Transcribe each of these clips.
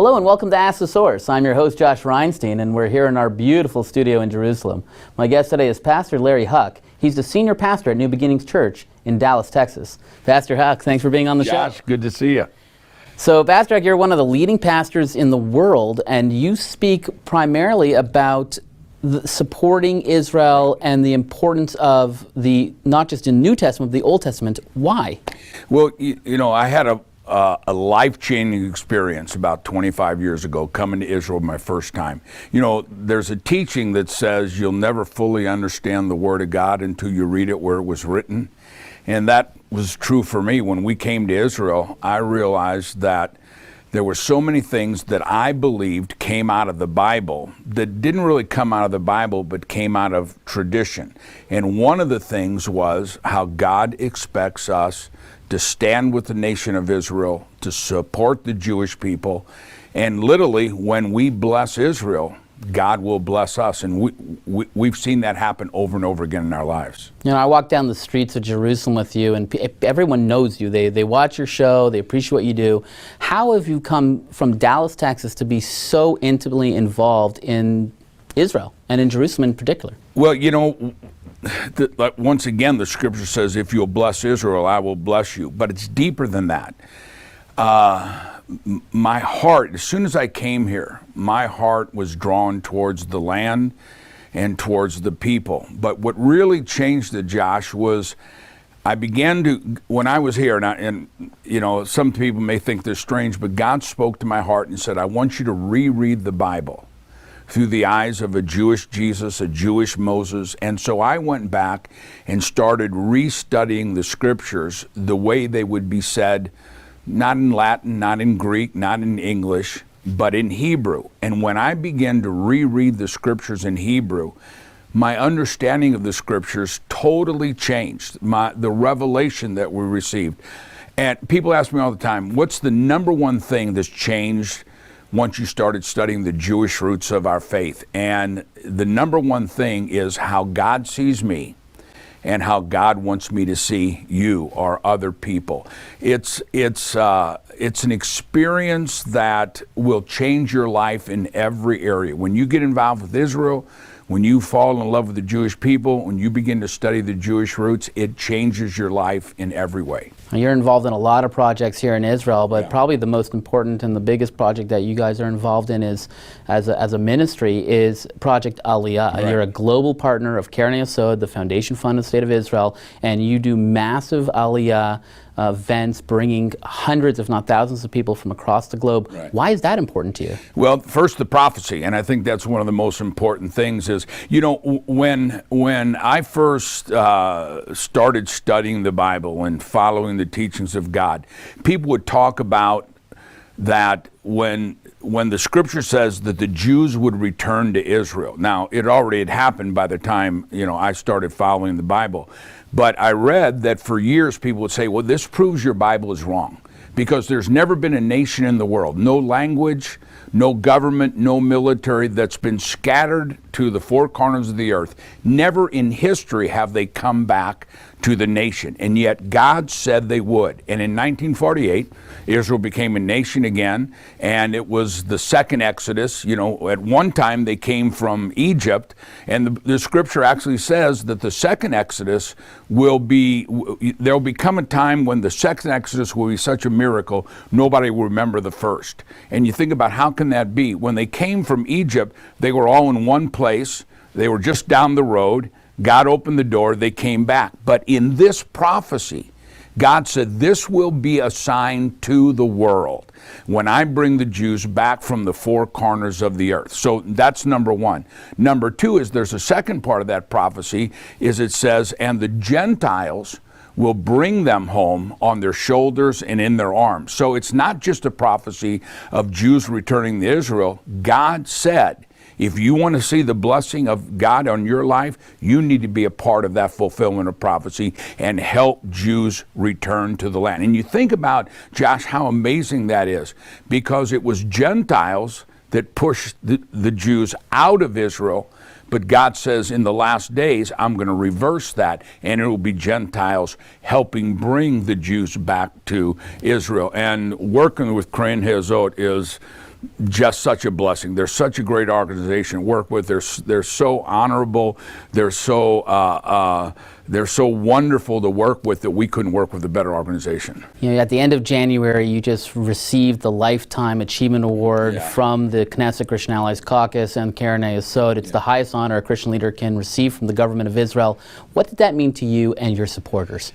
Hello and welcome to Ask the Source. I'm your host, Josh Reinstein, and we're here in our beautiful studio in Jerusalem. My guest today is Pastor Larry Huch. He's the senior pastor at New Beginnings Church in Dallas, Texas. Pastor Huch, thanks for being on the show. Josh, good to see you. So, Pastor Huch, you're one of the leading pastors in the world, and you speak primarily about supporting Israel and the importance of not just in New Testament, but the Old Testament. Why? Well, you know, I had a life-changing experience about 25 years ago coming to Israel my first time. You know, there's a teaching that says you'll never fully understand the Word of God until you read it where it was written. And that was true for me. When we came to Israel, I realized that there were so many things that I believed came out of the Bible that didn't really come out of the Bible, but came out of tradition. And one of the things was how God expects us to stand with the nation of Israel, to support the Jewish people. And literally, when we bless Israel, God will bless us. And we've seen that happen over and over again in our lives. You know, I walk down the streets of Jerusalem with you, and everyone knows you. They watch your show. They appreciate what you do. How have you come from Dallas, Texas, to be so intimately involved in Israel and in Jerusalem in particular? Well, you know, once again, the scripture says, if you'll bless Israel, I will bless you. But it's deeper than that. My heart, as soon as I came here, my heart was drawn towards the land and towards the people. But what really changed it, Josh, was I began to, when I was here, and you know, some people may think they're strange, but God spoke to my heart and said, I want you to reread the Bible through the eyes of a Jewish Jesus, a Jewish Moses. And so I went back and started restudying the scriptures the way they would be said, not in Latin, not in Greek, not in English, but in Hebrew. And when I began to reread the scriptures in Hebrew, my understanding of the scriptures totally changed, the revelation that we received. And people ask me all the time, what's the number one thing that's changed once you started studying the Jewish roots of our faith? And the number one thing is how God sees me and how God wants me to see you or other people. It's an experience that will change your life in every area. When you get involved with Israel, when you fall in love with the Jewish people, when you begin to study the Jewish roots, it changes your life in every way. You're involved in a lot of projects here in Israel, but probably the most important and the biggest project that you guys are involved in is, as a ministry, is Project Aliyah. Right. You're a global partner of Keren Yesod, the Foundation Fund of the State of Israel, and you do massive Aliyah events bringing hundreds, if not thousands of people from across the globe. Right. Why is that important to you? Well, first, the prophecy, and I think that's one of the most important things is, you know, when I first started studying the Bible and following the teachings of God, people would talk about that when the scripture says that the Jews would return to Israel. Now, it already had happened by the time, you know, I started following the Bible. But I read that for years people would say, well, this proves your Bible is wrong, because there's never been a nation in the world, no language, no government, no military, that's been scattered to the four corners of the earth. Never in history have they come back to the nation, and yet God said they would. And in 1948, Israel became a nation again, and it was the second Exodus. You know, at one time they came from Egypt, and the scripture actually says that the second Exodus there'll become a time when the second Exodus will be such a miracle, nobody will remember the first. And you think about, how can that be? When they came from Egypt, they were all in one place. They were just down the road. God opened the door, they came back. But in this prophecy, God said, this will be a sign to the world when I bring the Jews back from the four corners of the earth. So that's number one. Number two is, there's a second part of that prophecy, is it says, and the Gentiles will bring them home on their shoulders and in their arms. So it's not just a prophecy of Jews returning to Israel. God said, if you want to see the blessing of God on your life, you need to be a part of that fulfillment of prophecy and help Jews return to the land. And you think about, Josh, how amazing that is, because it was Gentiles that pushed the Jews out of Israel. But God says, in the last days, I'm going to reverse that, and it will be Gentiles helping bring the Jews back to Israel. And working with Keren Yesod is just such a blessing. They're such a great organization to work with. They're so honorable. They're so wonderful to work with that we couldn't work with a better organization. You know, at the end of January, you just received the Lifetime Achievement Award from the Knesset Christian Allies Caucus and Keren Yesod. It's the highest honor a Christian leader can receive from the government of Israel. What did that mean to you and your supporters?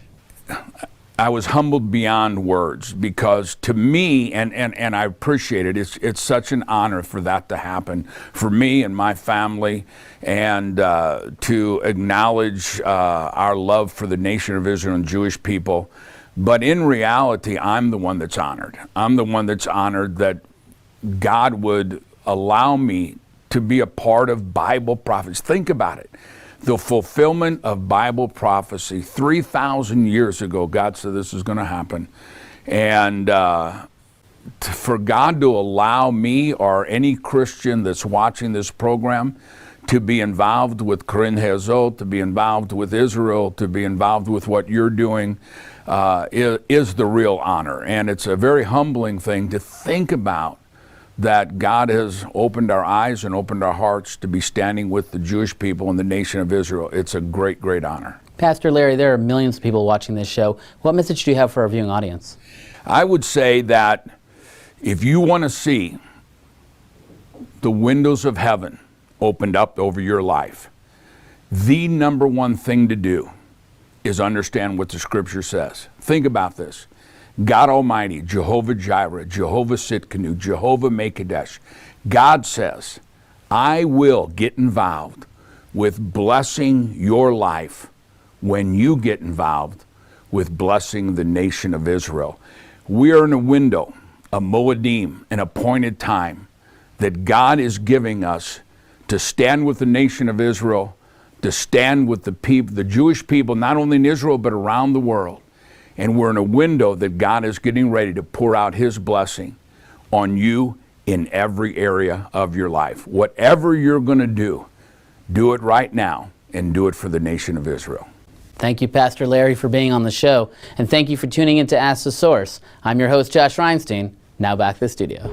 I was humbled beyond words, because to me, and I appreciate it, it's such an honor for that to happen for me and my family, and to acknowledge our love for the nation of Israel and Jewish people. But in reality, I'm the one that's honored. I'm the one that's honored that God would allow me to be a part of Bible prophecy. Think about it. The fulfillment of Bible prophecy. 3,000 years ago, God said this is going to happen. And for God to allow me or any Christian that's watching this program to be involved with Keren Yesod, to be involved with Israel, to be involved with what you're doing, is the real honor. And it's a very humbling thing to think about, that God has opened our eyes and opened our hearts to be standing with the Jewish people and the nation of Israel. It's a great, great honor. Pastor Larry, there are millions of people watching this show. What message do you have for our viewing audience? I would say that if you want to see the windows of heaven opened up over your life, the number one thing to do is understand what the Scripture says. Think about this. God Almighty, Jehovah Jireh, Jehovah Sitkanu, Jehovah Mekadesh. God says, I will get involved with blessing your life when you get involved with blessing the nation of Israel. We are in a window, a moedim, an appointed time that God is giving us to stand with the nation of Israel, to stand with the people, the Jewish people, not only in Israel, but around the world. And we're in a window that God is getting ready to pour out His blessing on you in every area of your life. Whatever you're going to do it right now, and do it for the nation of Israel. Thank you, Pastor Larry, for being on the show. And thank you for tuning in to Ask the Source. I'm your host, Josh Reinstein. Now back to the studio.